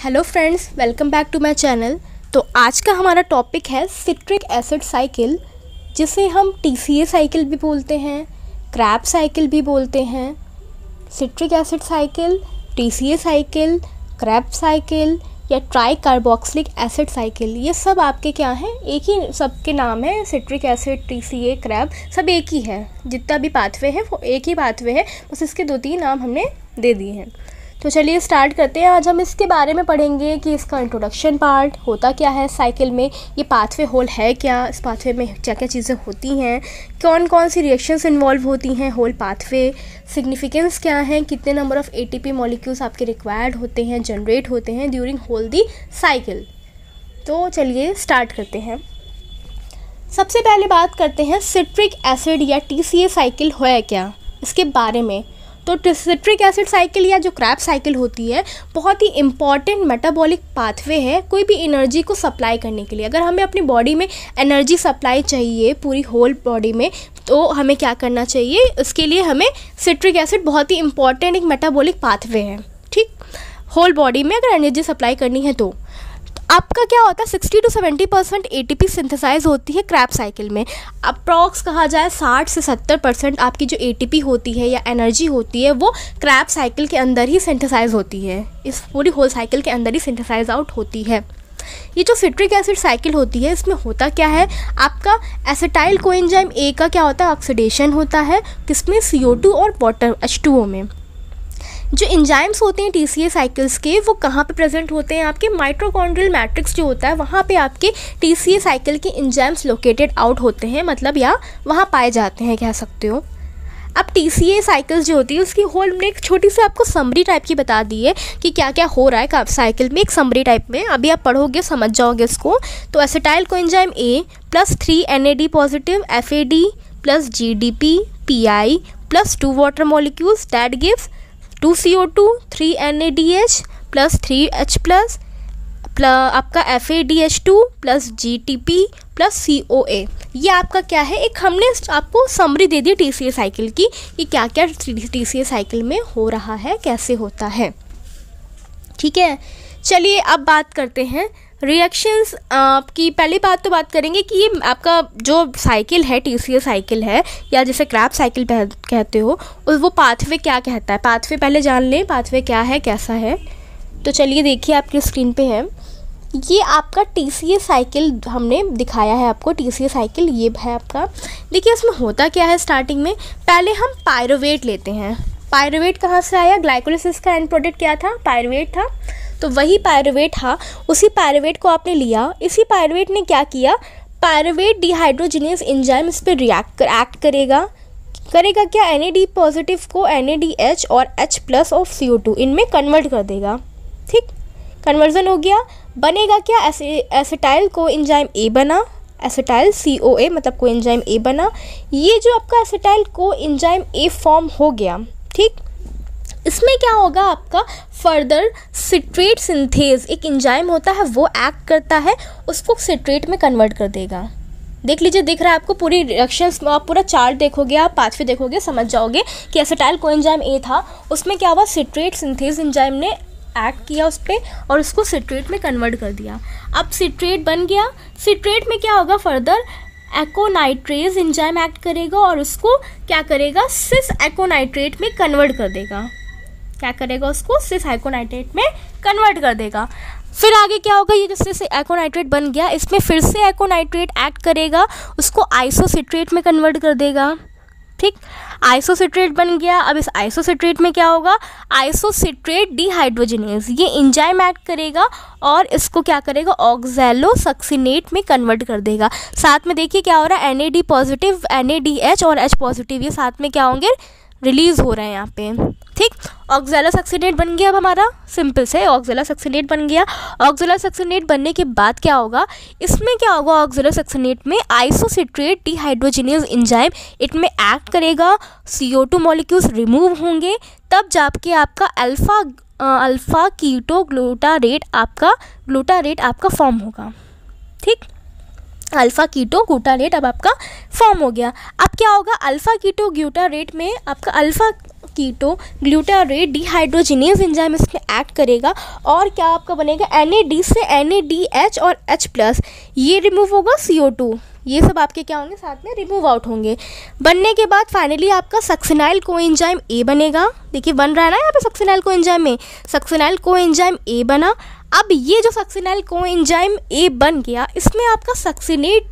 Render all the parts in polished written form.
Hello friends, welcome back to my channel. तो आज का हमारा टॉपिक है सिट्रिक एसिड साइकिल, जिसे हम TCA साइकिल भी बोलते हैं, क्रैब साइकिल भी बोलते हैं। Citric acid cycle, TCA cycle, Krebs cycle या ट्राई कार्बोक्सिलिक एसिड साइकिल, ये सब आपके क्या हैं, एक ही सबके नाम है। सिट्रिक एसिड, TCA, क्रैब सब एक ही है। जितना भी पाथवे है वो एक ही पाथवे है, बस इसके 2-3 नाम हमने दे दिए हैं। तो चलिए स्टार्ट करते हैं। आज हम इसके बारे में पढ़ेंगे कि इसका इंट्रोडक्शन पार्ट होता क्या है साइकिल में, ये पाथवे होल है क्या, इस पाथवे में क्या क्या चीज़ें होती हैं, कौन कौन सी रिएक्शंस इन्वॉल्व होती हैं होल पाथवे, सिग्निफिकेंस क्या है, कितने नंबर ऑफ़ ATP मॉलिक्यूल्स आपके रिक्वायर्ड होते हैं, जनरेट होते हैं ड्यूरिंग होल दी साइकिल। तो चलिए स्टार्ट करते हैं। सबसे पहले बात करते हैं सिट्रिक एसिड या TCA साइकिल है क्या, इसके बारे में। तो सिट्रिक एसिड साइकिल या जो क्रैब साइकिल होती है, बहुत ही इम्पॉर्टेंट मेटाबॉलिक पाथवे है कोई भी एनर्जी को सप्लाई करने के लिए। अगर हमें अपनी बॉडी में एनर्जी सप्लाई चाहिए पूरी होल बॉडी में, तो हमें क्या करना चाहिए, इसके लिए हमें सिट्रिक एसिड बहुत ही इम्पॉर्टेंट एक मेटाबॉलिक पाथवे है, ठीक। होल बॉडी में अगर एनर्जी सप्लाई करनी है तो आपका क्या होता है, 60 to 70% ATP सिंथेसाइज होती है क्रैब साइकिल में। अप्रॉक्स कहा जाए 60 से 70% आपकी जो ATP होती है या एनर्जी होती है वो क्रैब साइकिल के अंदर ही सिंथेसाइज होती है, इस पूरी होल साइकिल के अंदर ही सिंथेसाइज आउट होती है। ये जो सिट्रिक एसिड साइकिल होती है, इसमें होता क्या है, आपका एसिटाइल कोएंजाइम A का क्या होता है, ऑक्सीडेशन होता है, किसमें, CO2 और वाटर H2O में। जो एंजाइम्स होते हैं TCA साइकिल्स के, वो कहाँ पे प्रेजेंट होते हैं, आपके माइटोकॉन्ड्रियल मैट्रिक्स जो होता है वहाँ पे आपके TCA साइकिल के एंजाइम्स लोकेटेड आउट होते हैं, मतलब या वहाँ पाए जाते हैं, कह सकते हो। अब TCA साइकिल्स जो होती है उसकी होल में एक छोटी सी आपको समरी टाइप की बता दी है कि क्या क्या हो रहा है क्रैब साइकिल में, एक समरी टाइप में। अभी आप पढ़ोगे समझ जाओगे इसको। तो acetyl coenzyme A + 3 NAD positive FAD + GDP PI + 2 water molecules that gives 2 CO2 3 NADH + 3H+ आपका FADH2 + GTP + COA। ये आपका क्या है, एक हमने आपको समरी दे दी TCA साइकिल की कि क्या क्या TCA साइकिल में हो रहा है, कैसे होता है, ठीक है। चलिए अब बात करते हैं रिएक्शंस की। पहली बात तो बात करेंगे कि ये आपका जो साइकिल है TCA साइकिल है, या जिसे क्रैब साइकिल कहते हो, वो पाथवे क्या कहता है। पाथवे पहले जान लें, पाथवे क्या है, कैसा है। तो चलिए देखिए आपकी स्क्रीन पे है, ये आपका TCA साइकिल हमने दिखाया है आपको। TCA साइकिल ये है आपका। देखिए इसमें होता क्या है, स्टार्टिंग में पहले हम पायरुवेट लेते हैं। पायरुवेट कहाँ से आया, ग्लाइकोलिसिस का एंड प्रोडक्ट क्या था, पायरुवेट था। तो वही पायरुवेट था, उसी पायरुवेट को आपने लिया। इसी पायरुवेट ने क्या किया, पायरुवेट डिहाइड्रोजिनेज एंजाइम इस पर एक्ट करेगा क्या, NAD पॉजिटिव को NADH और H+ ऑफ CO2 इनमें कन्वर्ट कर देगा, ठीक। कन्वर्जन हो गया, बनेगा क्या, एसिटाइल को एंजाइम A बना, एसिटाइल COA मतलब को एंजाइम A बना। ये जो आपका acetyl co enzyme A form हो गया, ठीक। इसमें क्या होगा, आपका फर्दर सिट्रेट सिंथेज एक एंजाइम होता है, वो एक्ट करता है, उसको सिट्रेट में कन्वर्ट कर देगा। देख लीजिए, दिख रहा है आपको पूरी रिएक्शंस, आप पूरा चार्ट देखोगे, आप पाथवे देखोगे, समझ जाओगे कि एसिटाइल कोएंजाइम A था, उसमें क्या हुआ, सिट्रेट सिंथेज एंजाइम ने एक्ट किया उस पर और उसको सिट्रेट में कन्वर्ट कर दिया। अब सिट्रेट बन गया, सिट्रेट में क्या होगा, फर्दर एकोनाइट्रेज एंजाइम एक्ट करेगा और उसको क्या करेगा, सिस एकोनाइट्रेट में कन्वर्ट कर देगा। क्या करेगा, उसको सिस एकोनाइट्रेट में कन्वर्ट कर देगा। फिर आगे क्या होगा, ये जिससे एकोनाइट्रेट बन गया, इसमें फिर से एकोनाइट्रेट एक्ट करेगा, उसको आइसोसिट्रेट में कन्वर्ट कर देगा, ठीक। आइसोसिट्रेट बन गया। अब इस आइसोसिट्रेट में क्या होगा, आइसोसिट्रेट डिहाइड्रोजिनेज ये एंजाइम एक्ट करेगा और इसको क्या करेगा, ऑक्सैलोसक्सिनेट में कन्वर्ट कर देगा। साथ में देखिए क्या हो रहा है, NAD पॉजिटिव NADH और H पॉजिटिव ये साथ में क्या होंगे, रिलीज हो रहे हैं यहाँ पे, ठीक। ऑक्सैलोसक्सिनेट बन गया। अब हमारा सिंपल से ऑक्सैलोसक्सिनेट बन गया। ऑक्सैलोसक्सिनेट बनने के बाद क्या होगा, इसमें क्या होगा, ऑक्सैलोसक्सिनेट में आइसोसिट्रेट डिहाइड्रोजिनेज एंजाइम इनमें एक्ट करेगा, CO2 मॉलिक्यूल्स रिमूव होंगे, तब जाके आपका अल्फा कीटो ग्लूटारेट आपका फॉर्म होगा, ठीक। अल्फा कीटो ग्लूटारेट अब आपका फॉर्म हो गया। अब क्या होगा, अल्फा कीटो ग्लूटारेट में आपका alpha keto glutarate dehydrogenase enzyme इसमें एक्ट करेगा और क्या आपका बनेगा, NAD से NADH और H+, ये रिमूव होगा, CO2, ये सब आपके क्या होंगे, साथ में रिमूव आउट होंगे। बनने के बाद फाइनली आपका सक्सिनाइल कोएंजाइम A बनेगा। देखिए बन रहा है ना यहाँ पे सक्सिनाइल कोएंजाइम में, सक्सिनाइल कोएंजाइम A बना। अब ये जो सक्सिनाइल कोएंजाइम A बन गया, इसमें आपका सक्सिनेट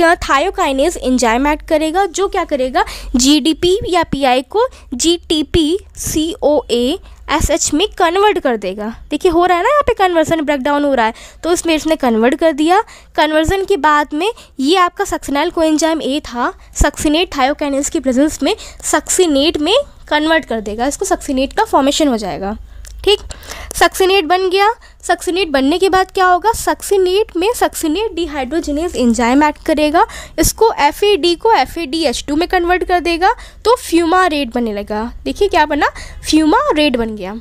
थायोकाइनेज एंजाइम ऐड करेगा, जो क्या करेगा, GDP या PI को GTP-CoA-SH में कन्वर्ट कर देगा। देखिए हो रहा है ना यहाँ पे कन्वर्जन, ब्रेकडाउन हो रहा है, तो इसमें इसने कन्वर्ट कर दिया। कन्वर्जन के बाद में ये आपका सक्सिनाइल कोएंजाइम A था, सक्सिनेट थायोकाइनेज की प्रेजेंस में सक्सिनेट में कन्वर्ट कर देगा, इसको सक्सिनेट का फॉर्मेशन हो जाएगा। ठीक, सक्सिनेट बन गया। सक्सिनेट बनने के बाद क्या होगा, सक्सिनेट में सक्सिनेट डिहाइड्रोजिनेज एंजाइम ऐड करेगा, इसको FAD को FADH2 में कन्वर्ट कर देगा, तो फ्यूमारेट बनने लगा। देखिए क्या बना, फ्यूमारेट बन गया,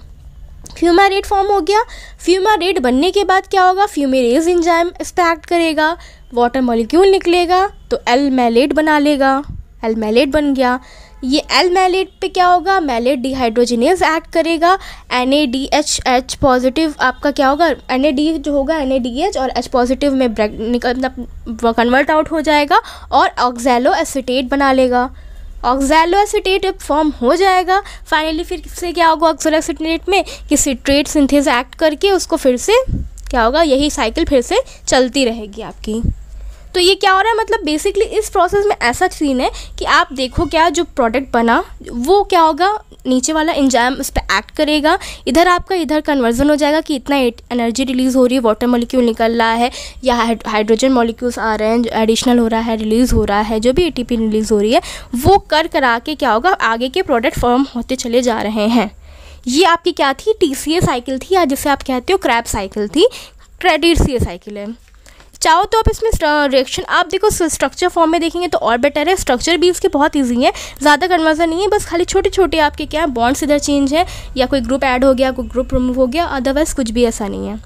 फ्यूमारेट फॉर्म हो गया। फ्यूमारेट बनने के बाद क्या होगा, फ्यूमेरेज एंजाइम इस पर एक्ट करेगा, वाटर मॉलिक्यूल निकलेगा तो L-मैलेट बना लेगा, L-मैलेट बन गया। ये L-मैलेट पे क्या होगा, मैलेट डिहाइड्रोजिनेज ऐड करेगा, NADH पॉजिटिव आपका क्या होगा, NAD जो होगा NADH और H पॉजिटिव में कन्वर्ट आउट हो जाएगा और ऑक्सैलो एसीटेट बना लेगा। ऑक्सैलो एसीटेट फॉर्म हो जाएगा। फाइनली फिर से क्या होगा ऑक्सैलो एसीटेट में कि सिट्रेट सिंथेज एक्ट करके उसको फिर से क्या होगा, यही साइकिल फिर से चलती रहेगी आपकी। तो ये क्या हो रहा है, मतलब बेसिकली इस प्रोसेस में ऐसा सीन है कि आप देखो क्या जो प्रोडक्ट बना वो क्या होगा, नीचे वाला एंजाइम उस पर एक्ट करेगा, इधर आपका इधर कन्वर्जन हो जाएगा कि इतना एनर्जी रिलीज़ हो रही है, वाटर मॉलिक्यूल निकल रहा है या हाइड्रोजन मॉलिक्यूल्स आ रहे हैं, एडिशनल हो रहा है, रिलीज़ हो रहा है, जो भी ATP रिलीज़ हो रही है वो करा के क्या होगा, आगे के प्रोडक्ट फॉर्म होते चले जा रहे हैं। ये आपकी क्या थी, TCA साइकिल थी, या जिसे आप कहते हो क्रैब साइकिल थी, TCA साइकिल है। चाहो तो आप इसमें रिएक्शन आप देखो स्ट्रक्चर फॉर्म में देखेंगे तो और बेटर है। स्ट्रक्चर भी इसके बहुत इजी है, ज़्यादा कन्वर्जन नहीं है, बस खाली छोटे छोटे आपके क्या बॉन्ड्स इधर चेंज है या कोई ग्रुप ऐड हो गया, कोई ग्रुप रिमूव हो गया, अदरवाइज कुछ भी ऐसा नहीं है।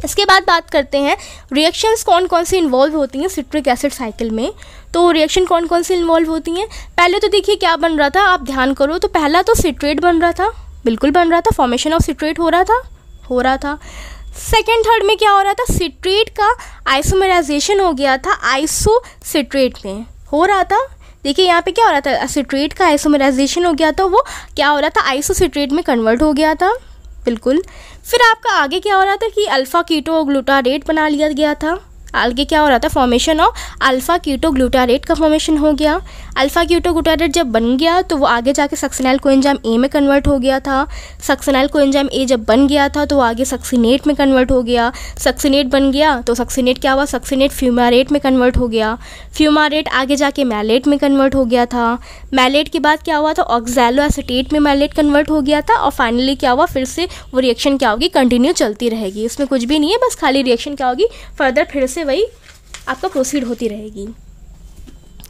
इसके बाद बात करते हैं रिएक्शंस कौन कौन सी इन्वॉल्व होती हैं सिट्रिक एसिड साइकिल में। तो रिएक्शन कौन कौन सी इन्वॉल्व होती हैं, पहले तो देखिए क्या बन रहा था, आप ध्यान करो तो पहला तो सिट्रेट बन रहा था, बिल्कुल बन रहा था, फॉर्मेशन ऑफ सिट्रेट हो रहा था। सेकेंड थर्ड में क्या हो रहा था, सिट्रेट का आइसोमराइजेशन हो गया था, आइसो सिट्रेट में हो रहा था। देखिए यहाँ पे क्या हो रहा था, सिट्रेट का आइसोमराइजेशन हो गया था, वो क्या हो रहा था, आइसो सिट्रेट में कन्वर्ट हो गया था, बिल्कुल। फिर आपका आगे क्या हो रहा था कि अल्फ़ा कीटो ग्लूटारेट बना लिया गया था, आगे क्या हो रहा था, formation of alpha keto glutarate का फॉर्मेशन हो गया। अल्फ़ा कीटो ग्लूटारेट जब बन गया तो वो आगे जाके सक्सिनाइल कोएंजाइम A में कन्वर्ट हो गया था। सक्सिनाइल कोएंजाइम A जब बन गया था तो वो आगे सक्सिनेट में कन्वर्ट हो गया। सक्सिनेट बन गया तो सक्सिनेट क्या हुआ, सक्सिनेट फ्यूमारेट में कन्वर्ट हो गया। फ्यूमारेट आगे जाके मैलेट में कन्वर्ट हो गया था। मैलेट के बाद क्या हुआ था, ऑक्सैलो एसीटेट में मैलेट कन्वर्ट हो गया था। और फाइनली क्या हुआ, फिर से वो रिएक्शन क्या होगी, कंटिन्यू चलती रहेगी। इसमें कुछ भी नहीं है, बस खाली रिएक्शन क्या होगी, फर्दर फिर से वही आपका प्रोसीड होती रहेगी।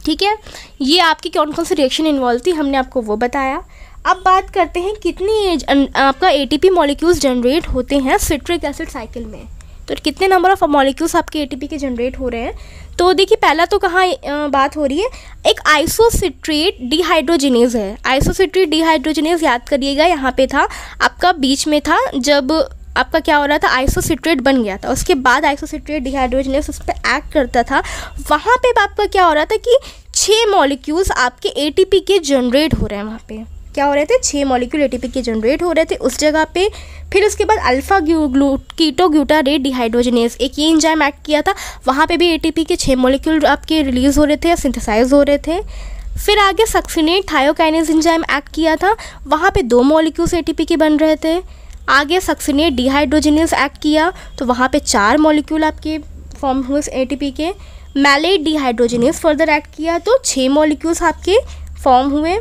ठीक है, ये आपकी कौन कौन सी रिएक्शन इन्वॉल्व थी हमने आपको वो बताया। अब बात करते हैं कितनी आपका ATP मॉलिक्यूल्स जनरेट होते हैं सिट्रिक एसिड साइकिल में। तो कितने नंबर ऑफ मॉलिक्यूल्स आपके ATP के जनरेट हो रहे हैं। तो देखिए पहला तो कहाँ बात हो रही है, एक आइसोसिट्रेट डिहाइड्रोजिनेज है। आइसोसिट्रेट डिहाइड्रोजिनेज याद करिएगा, यहाँ पे था आपका बीच में था जब आपका क्या हो रहा था, आइसोसिट्रेट बन गया था, उसके बाद आइसोसिट्रेट डिहाइड्रोजिनेज उस पर एक्ट करता था। वहाँ पे आपका क्या हो रहा था कि 6 मॉलिक्यूल्स आपके ATP के जनरेट हो रहे हैं। वहाँ पे क्या हो रहे थे, 6 मॉलिक्यूल ATP के जनरेट हो रहे थे उस जगह पे। फिर उसके बाद अल्फ़ा कीटो ग्लूटारेट डिहाइड्रोजिनेज एक ये एंजाइम एक्ट किया था, वहाँ पे भी ATP के 6 मॉलिक्यूल आपके रिलीज़ हो रहे थे या सिंथेसाइज हो रहे थे। फिर आगे सक्सिनेट थायोकाइनेज एंजाइम एक्ट किया था, वहाँ पे 2 मॉलिक्यूल्स ATP के बन रहे थे। आगे सक्सिनेट डिहाइड्रोजिनेज एक्ट किया तो वहाँ पे 4 मॉलिक्यूल आपके फॉर्म हुए ATP के। मैलेट डिहाइड्रोजिनेज फर्दर एक्ट किया तो 6 मॉलिक्यूल्स आपके फॉर्म हुए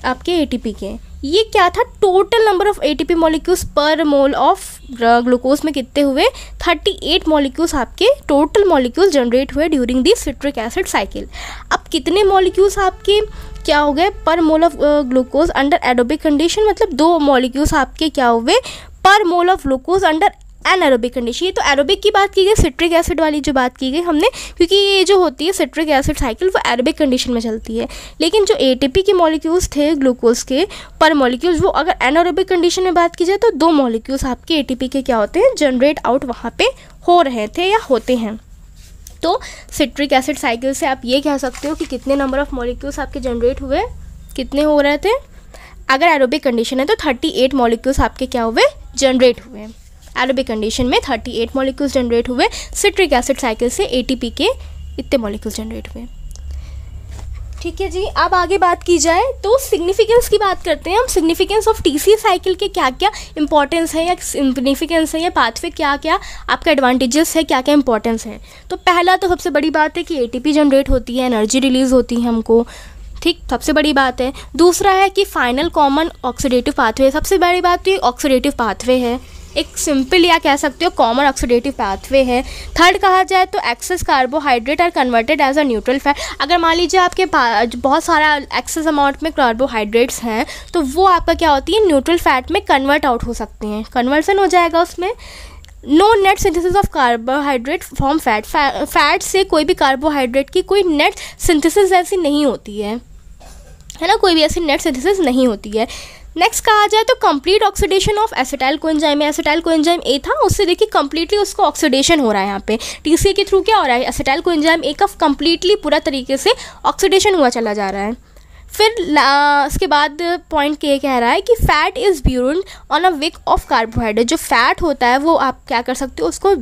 आपके ATP के। ये क्या था, total number of ATP molecules पर मोल ऑफ ग्लूकोज में कितने हुए, 38 मॉलिक्यूल्स आपके टोटल मॉलिक्यूल्स जनरेट हुए during the citric acid cycle. अब कितने मॉलिक्यूल्स आपके क्या हो गए पर mole of glucose under aerobic condition, मतलब 2 मॉलिक्यूल्स आपके क्या हुए पर mole of glucose under anaerobic condition. ये तो एरोबिक की बात की गई, सिट्रिक एसिड वाली जो बात की गई हमने, क्योंकि ये जो होती है सिट्रिक एसिड साइकिल वो एरोबिक कंडीशन में चलती है। लेकिन जो एटीपी के मॉलिक्यूल्स थे ग्लूकोज के पर मॉलिक्यूल्स, वो अगर एनारोबिक कंडीशन में बात की जाए तो 2 मॉलिक्यूल्स आपके एटीपी के क्या होते हैं, जनरेट आउट वहाँ पे हो रहे थे या होते हैं। तो सिट्रिक एसिड साइकिल से आप ये कह सकते हो कि कितने नंबर ऑफ मॉलिक्यूल्स आपके जनरेट हुए, कितने हो रहे थे। अगर एरोबिक कंडीशन है तो 38 मॉलिक्यूल्स आपके क्या हुए, जनरेट हुए। एरोबिक कंडीशन में 38 मॉलिक्यूल्स जनरेट हुए, सिट्रिक एसिड साइकिल से एटीपी के इतने मॉलिक्यूल्स जनरेट हुए। ठीक है जी, अब आगे बात की जाए तो सिग्निफिकेंस की बात करते हैं हम। सिग्निफिकेंस ऑफ टीसीए साइकिल के क्या क्या इंपॉर्टेंस है या सिग्निफिकेंस है या पाथवे क्या क्या आपका एडवांटेजेस है, क्या क्या इंपॉर्टेंस है। तो पहला तो सबसे बड़ी बात है कि एटीपी जनरेट होती है, एनर्जी रिलीज होती है हमको, ठीक, सबसे बड़ी बात है। दूसरा है कि फाइनल कॉमन ऑक्सीडेटिव पाथवे, सबसे बड़ी बात तो ये ऑक्सीडेटिव पाथवे है, एक सिंपल या कह सकते हो कॉमन ऑक्सीडेटिव पाथवे है। थर्ड कहा जाए तो excess carbohydrate are converted as a neutral fat. अगर मान लीजिए आपके बहुत सारा एक्सेस अमाउंट में कार्बोहाइड्रेट्स हैं तो वो आपका क्या होती है, न्यूट्रल फैट में कन्वर्ट आउट हो सकते हैं, कन्वर्सन हो जाएगा उसमें। No net synthesis of carbohydrate from fat, fat से कोई भी कार्बोहाइड्रेट की कोई नेट सिंथेसिस ऐसी नहीं होती है ना, कोई भी ऐसी नेट सिंथेसिस नहीं होती है। नेक्स्ट कहा जाए तो complete oxidation of acetyl coenzyme. Acetyl coenzyme A था, उससे देखिए कंप्लीटली उसको ऑक्सीडेशन हो रहा है यहाँ पे। टीसीए के थ्रू क्या हो रहा है, एसिटाइल कोएंजाइम ए का कंप्लीटली पूरा तरीके से ऑक्सीडेशन हुआ चला जा रहा है। फिर उसके बाद पॉइंट ये कह रहा है कि fat is burn on a wick of carbohydrate. जो फैट होता है वो आप क्या कर सकते हो, उसको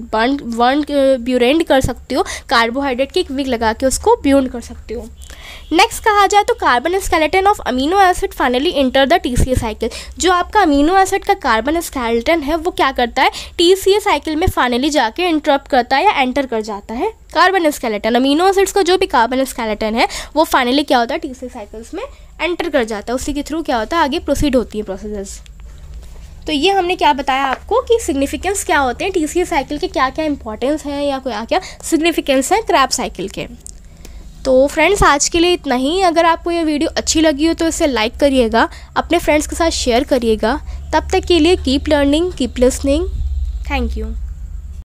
ब्यूरेंड कर सकते हो, कार्बोहाइड्रेट की एक विक लगा के उसको ब्यूर्न कर सकते हो। नेक्स्ट कहा जाए तो carbon skeleton of amino acid finally enter the TCA cycle. जो आपका अमीनो एसिड का कार्बन स्केलेटन है वो क्या करता है, टीसीए साइकिल में फाइनली जाके इंटरप्ट करता है या एंटर कर जाता है। कार्बन स्केलेटन, अमीनो एसिड्स का जो भी कार्बन स्केलेटन है वो फाइनली क्या होता है, टीसीए साइकिल्स में एंटर कर जाता है, उसी के थ्रू क्या होता है आगे प्रोसीड होती है प्रोसेसेस। तो ये हमने क्या बताया आपको कि सिग्निफिकेंस क्या होते हैं टीसीए साइकिल के, क्या क्या इंपॉर्टेंस है या क्या क्या सिग्निफिकेंस है क्रैब्स साइकिल के। तो फ्रेंड्स आज के लिए इतना ही। अगर आपको ये वीडियो अच्छी लगी हो तो इसे लाइक करिएगा, अपने फ्रेंड्स के साथ शेयर करिएगा। तब तक के लिए keep learning, keep listening. Thank you.